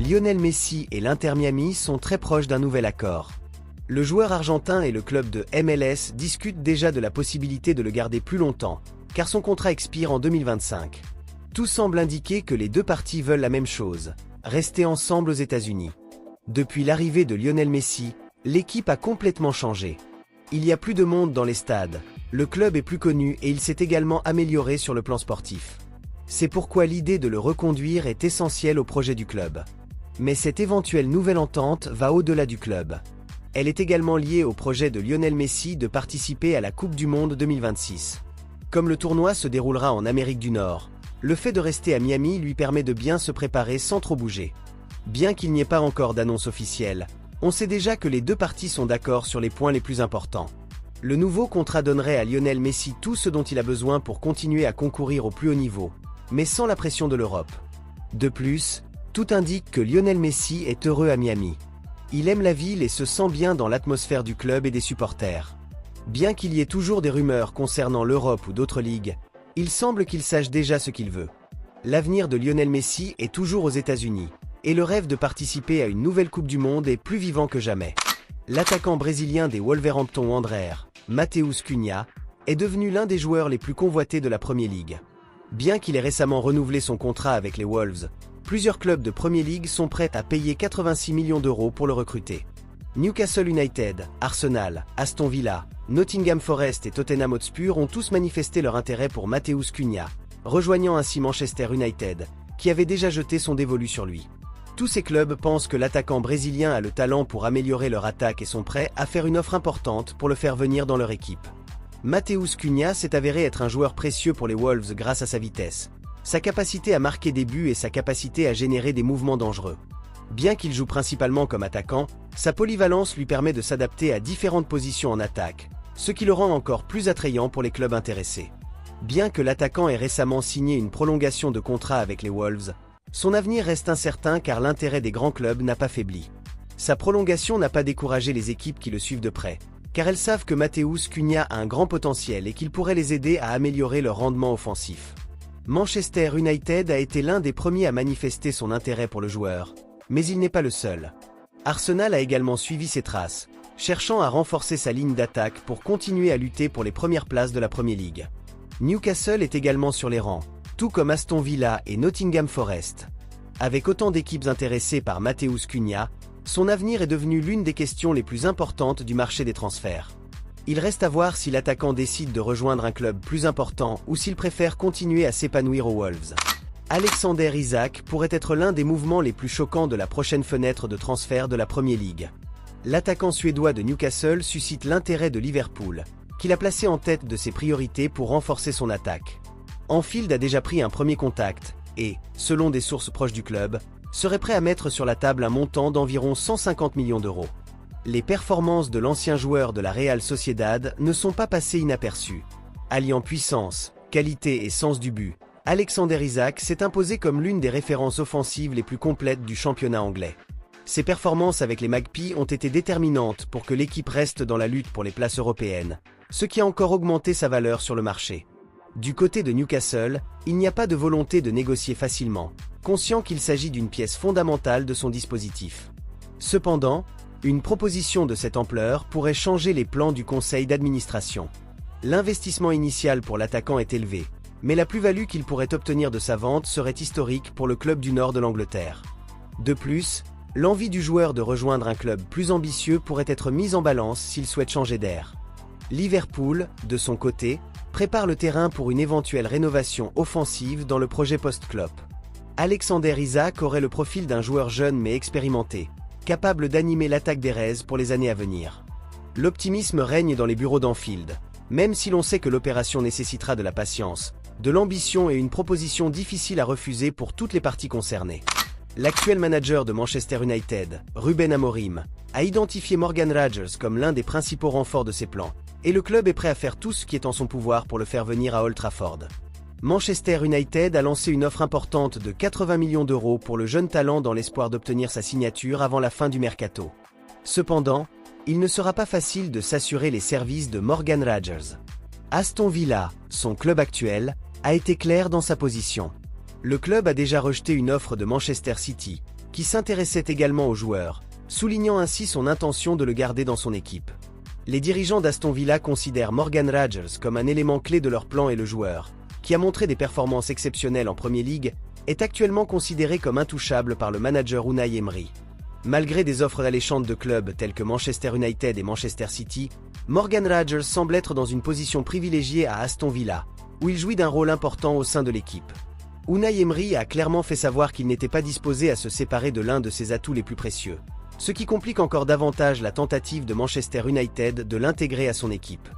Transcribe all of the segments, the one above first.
Lionel Messi et l'Inter Miami sont très proches d'un nouvel accord. Le joueur argentin et le club de MLS discutent déjà de la possibilité de le garder plus longtemps, car son contrat expire en 2025. Tout semble indiquer que les deux parties veulent la même chose, rester ensemble aux États-Unis. Depuis l'arrivée de Lionel Messi, l'équipe a complètement changé. Il y a plus de monde dans les stades, le club est plus connu et il s'est également amélioré sur le plan sportif. C'est pourquoi l'idée de le reconduire est essentielle au projet du club. Mais cette éventuelle nouvelle entente va au-delà du club. Elle est également liée au projet de Lionel Messi de participer à la Coupe du Monde 2026. Comme le tournoi se déroulera en Amérique du Nord, le fait de rester à Miami lui permet de bien se préparer sans trop bouger. Bien qu'il n'y ait pas encore d'annonce officielle, on sait déjà que les deux parties sont d'accord sur les points les plus importants. Le nouveau contrat donnerait à Lionel Messi tout ce dont il a besoin pour continuer à concourir au plus haut niveau, mais sans la pression de l'Europe. De plus, tout indique que Lionel Messi est heureux à Miami. Il aime la ville et se sent bien dans l'atmosphère du club et des supporters. Bien qu'il y ait toujours des rumeurs concernant l'Europe ou d'autres ligues, il semble qu'il sache déjà ce qu'il veut. L'avenir de Lionel Messi est toujours aux États-Unis, et le rêve de participer à une nouvelle Coupe du Monde est plus vivant que jamais. L'attaquant brésilien des Wolverhampton Wanderers, Matheus Cunha, est devenu l'un des joueurs les plus convoités de la Premier League. Bien qu'il ait récemment renouvelé son contrat avec les Wolves, plusieurs clubs de Premier League sont prêts à payer 86 millions d'euros pour le recruter. Newcastle United, Arsenal, Aston Villa, Nottingham Forest et Tottenham Hotspur ont tous manifesté leur intérêt pour Matheus Cunha, rejoignant ainsi Manchester United, qui avait déjà jeté son dévolu sur lui. Tous ces clubs pensent que l'attaquant brésilien a le talent pour améliorer leur attaque et sont prêts à faire une offre importante pour le faire venir dans leur équipe. Matheus Cunha s'est avéré être un joueur précieux pour les Wolves grâce à sa vitesse, sa capacité à marquer des buts et sa capacité à générer des mouvements dangereux. Bien qu'il joue principalement comme attaquant, sa polyvalence lui permet de s'adapter à différentes positions en attaque, ce qui le rend encore plus attrayant pour les clubs intéressés. Bien que l'attaquant ait récemment signé une prolongation de contrat avec les Wolves, son avenir reste incertain car l'intérêt des grands clubs n'a pas faibli. Sa prolongation n'a pas découragé les équipes qui le suivent de près, car elles savent que Matheus Cunha a un grand potentiel et qu'il pourrait les aider à améliorer leur rendement offensif. Manchester United a été l'un des premiers à manifester son intérêt pour le joueur, mais il n'est pas le seul. Arsenal a également suivi ses traces, cherchant à renforcer sa ligne d'attaque pour continuer à lutter pour les premières places de la Premier League. Newcastle est également sur les rangs, tout comme Aston Villa et Nottingham Forest. Avec autant d'équipes intéressées par Matheus Cunha, son avenir est devenu l'une des questions les plus importantes du marché des transferts. Il reste à voir si l'attaquant décide de rejoindre un club plus important ou s'il préfère continuer à s'épanouir aux Wolves. Alexander Isak pourrait être l'un des mouvements les plus choquants de la prochaine fenêtre de transfert de la Premier League. L'attaquant suédois de Newcastle suscite l'intérêt de Liverpool, qu'il a placé en tête de ses priorités pour renforcer son attaque. Anfield a déjà pris un premier contact et, selon des sources proches du club, serait prêt à mettre sur la table un montant d'environ 150 millions d'euros. Les performances de l'ancien joueur de la Real Sociedad ne sont pas passées inaperçues. Alliant puissance, qualité et sens du but, Alexander Isak s'est imposé comme l'une des références offensives les plus complètes du championnat anglais. Ses performances avec les Magpies ont été déterminantes pour que l'équipe reste dans la lutte pour les places européennes, ce qui a encore augmenté sa valeur sur le marché. Du côté de Newcastle, il n'y a pas de volonté de négocier facilement, conscient qu'il s'agit d'une pièce fondamentale de son dispositif. Cependant, une proposition de cette ampleur pourrait changer les plans du conseil d'administration. L'investissement initial pour l'attaquant est élevé, mais la plus-value qu'il pourrait obtenir de sa vente serait historique pour le club du nord de l'Angleterre. De plus, l'envie du joueur de rejoindre un club plus ambitieux pourrait être mise en balance s'il souhaite changer d'air. Liverpool, de son côté, prépare le terrain pour une éventuelle rénovation offensive dans le projet post-Klopp. Alexander Isak aurait le profil d'un joueur jeune mais expérimenté, capable d'animer l'attaque des Reds pour les années à venir. L'optimisme règne dans les bureaux d'Anfield, même si l'on sait que l'opération nécessitera de la patience, de l'ambition et une proposition difficile à refuser pour toutes les parties concernées. L'actuel manager de Manchester United, Ruben Amorim, a identifié Morgan Rogers comme l'un des principaux renforts de ses plans, et le club est prêt à faire tout ce qui est en son pouvoir pour le faire venir à Old Trafford. Manchester United a lancé une offre importante de 80 millions d'euros pour le jeune talent dans l'espoir d'obtenir sa signature avant la fin du mercato. Cependant, il ne sera pas facile de s'assurer les services de Morgan Rogers. Aston Villa, son club actuel, a été clair dans sa position. Le club a déjà rejeté une offre de Manchester City, qui s'intéressait également au joueur, soulignant ainsi son intention de le garder dans son équipe. Les dirigeants d'Aston Villa considèrent Morgan Rogers comme un élément clé de leur plan et le joueur, qui a montré des performances exceptionnelles en Premier League, est actuellement considéré comme intouchable par le manager Unai Emery. Malgré des offres alléchantes de clubs tels que Manchester United et Manchester City, Morgan Rogers semble être dans une position privilégiée à Aston Villa, où il jouit d'un rôle important au sein de l'équipe. Unai Emery a clairement fait savoir qu'il n'était pas disposé à se séparer de l'un de ses atouts les plus précieux, ce qui complique encore davantage la tentative de Manchester United de l'intégrer à son équipe.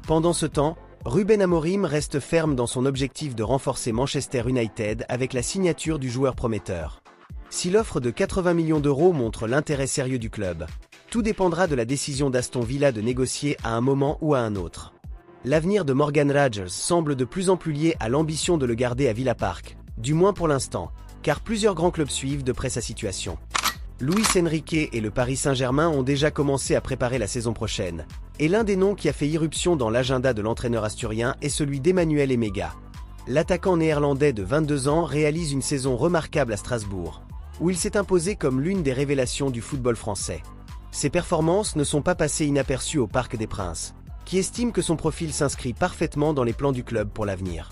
Pendant ce temps, Ruben Amorim reste ferme dans son objectif de renforcer Manchester United avec la signature du joueur prometteur. Si l'offre de 80 millions d'euros montre l'intérêt sérieux du club, tout dépendra de la décision d'Aston Villa de négocier à un moment ou à un autre. L'avenir de Morgan Rogers semble de plus en plus lié à l'ambition de le garder à Villa Park, du moins pour l'instant, car plusieurs grands clubs suivent de près sa situation. Luis Enrique et le Paris Saint-Germain ont déjà commencé à préparer la saison prochaine, et l'un des noms qui a fait irruption dans l'agenda de l'entraîneur asturien est celui d'Emmanuel Emega. L'attaquant néerlandais de 22 ans réalise une saison remarquable à Strasbourg, où il s'est imposé comme l'une des révélations du football français. Ses performances ne sont pas passées inaperçues au Parc des Princes, qui estime que son profil s'inscrit parfaitement dans les plans du club pour l'avenir.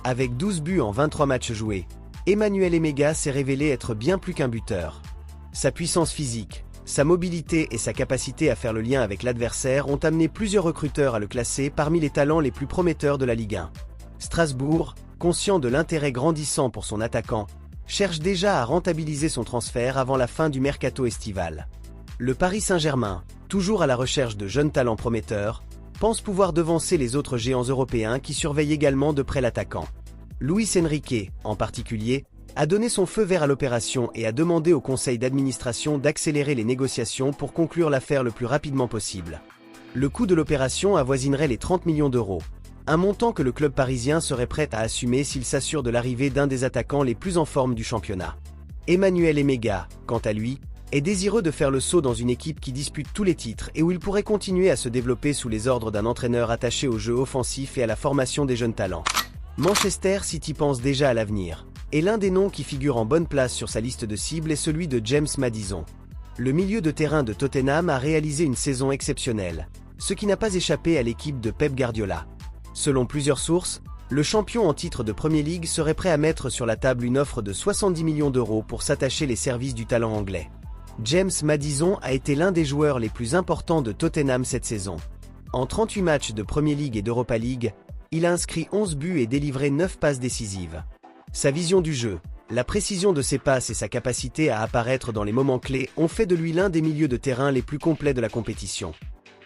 Avec 12 buts en 23 matchs joués, Emmanuel Emega s'est révélé être bien plus qu'un buteur. Sa puissance physique, sa mobilité et sa capacité à faire le lien avec l'adversaire ont amené plusieurs recruteurs à le classer parmi les talents les plus prometteurs de la Ligue 1. Strasbourg, conscient de l'intérêt grandissant pour son attaquant, cherche déjà à rentabiliser son transfert avant la fin du mercato estival. Le Paris Saint-Germain, toujours à la recherche de jeunes talents prometteurs, pense pouvoir devancer les autres géants européens qui surveillent également de près l'attaquant. Luis Enrique, en particulier, a donné son feu vert à l'opération et a demandé au conseil d'administration d'accélérer les négociations pour conclure l'affaire le plus rapidement possible. Le coût de l'opération avoisinerait les 30 millions d'euros, un montant que le club parisien serait prêt à assumer s'il s'assure de l'arrivée d'un des attaquants les plus en forme du championnat. Emmanuel Emega, quant à lui, est désireux de faire le saut dans une équipe qui dispute tous les titres et où il pourrait continuer à se développer sous les ordres d'un entraîneur attaché au jeu offensif et à la formation des jeunes talents. Manchester City pense déjà à l'avenir, et l'un des noms qui figure en bonne place sur sa liste de cibles est celui de James Maddison. Le milieu de terrain de Tottenham a réalisé une saison exceptionnelle, ce qui n'a pas échappé à l'équipe de Pep Guardiola. Selon plusieurs sources, le champion en titre de Premier League serait prêt à mettre sur la table une offre de 70 millions d'euros pour s'attacher les services du talent anglais. James Maddison a été l'un des joueurs les plus importants de Tottenham cette saison. En 38 matchs de Premier League et d'Europa League, il a inscrit 11 buts et délivré 9 passes décisives. Sa vision du jeu, la précision de ses passes et sa capacité à apparaître dans les moments clés ont fait de lui l'un des milieux de terrain les plus complets de la compétition.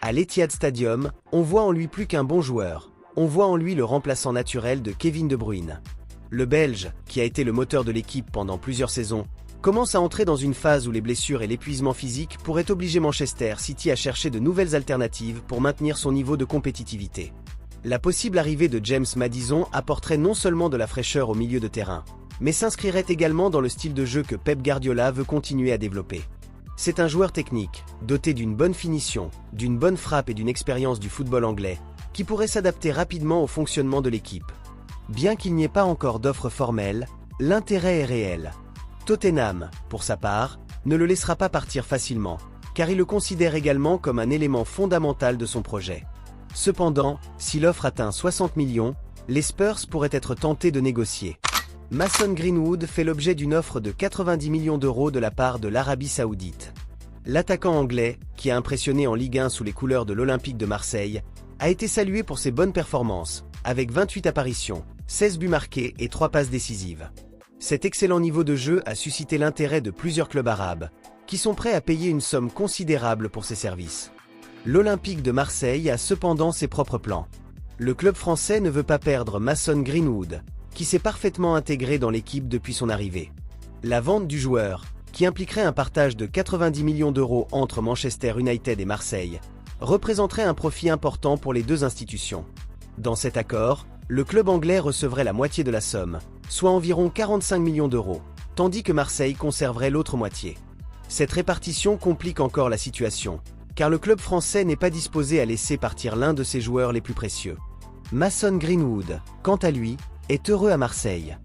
À l'Etihad Stadium, on voit en lui plus qu'un bon joueur, on voit en lui le remplaçant naturel de Kevin De Bruyne. Le Belge, qui a été le moteur de l'équipe pendant plusieurs saisons, commence à entrer dans une phase où les blessures et l'épuisement physique pourraient obliger Manchester City à chercher de nouvelles alternatives pour maintenir son niveau de compétitivité. La possible arrivée de James Maddison apporterait non seulement de la fraîcheur au milieu de terrain, mais s'inscrirait également dans le style de jeu que Pep Guardiola veut continuer à développer. C'est un joueur technique, doté d'une bonne finition, d'une bonne frappe et d'une expérience du football anglais, qui pourrait s'adapter rapidement au fonctionnement de l'équipe. Bien qu'il n'y ait pas encore d'offre formelle, l'intérêt est réel. Tottenham, pour sa part, ne le laissera pas partir facilement, car il le considère également comme un élément fondamental de son projet. Cependant, si l'offre atteint 60 millions, les Spurs pourraient être tentés de négocier. Mason Greenwood fait l'objet d'une offre de 90 millions d'euros de la part de l'Arabie Saoudite. L'attaquant anglais, qui a impressionné en Ligue 1 sous les couleurs de l'Olympique de Marseille, a été salué pour ses bonnes performances, avec 28 apparitions, 16 buts marqués et 3 passes décisives. Cet excellent niveau de jeu a suscité l'intérêt de plusieurs clubs arabes, qui sont prêts à payer une somme considérable pour ses services. L'Olympique de Marseille a cependant ses propres plans. Le club français ne veut pas perdre Mason Greenwood, qui s'est parfaitement intégré dans l'équipe depuis son arrivée. La vente du joueur, qui impliquerait un partage de 90 millions d'euros entre Manchester United et Marseille, représenterait un profit important pour les deux institutions. Dans cet accord, le club anglais recevrait la moitié de la somme, soit environ 45 millions d'euros, tandis que Marseille conserverait l'autre moitié. Cette répartition complique encore la situation, car le club français n'est pas disposé à laisser partir l'un de ses joueurs les plus précieux. Mason Greenwood, quant à lui, est heureux à Marseille.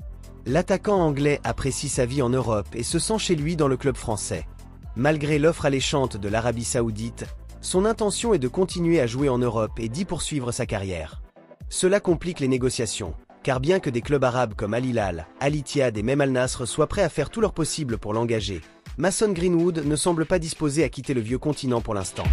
L'attaquant anglais apprécie sa vie en Europe et se sent chez lui dans le club français. Malgré l'offre alléchante de l'Arabie Saoudite, son intention est de continuer à jouer en Europe et d'y poursuivre sa carrière. Cela complique les négociations, car bien que des clubs arabes comme Al Hilal, Al Ittihad et même Al Nasr soient prêts à faire tout leur possible pour l'engager, Mason Greenwood ne semble pas disposé à quitter le vieux continent pour l'instant.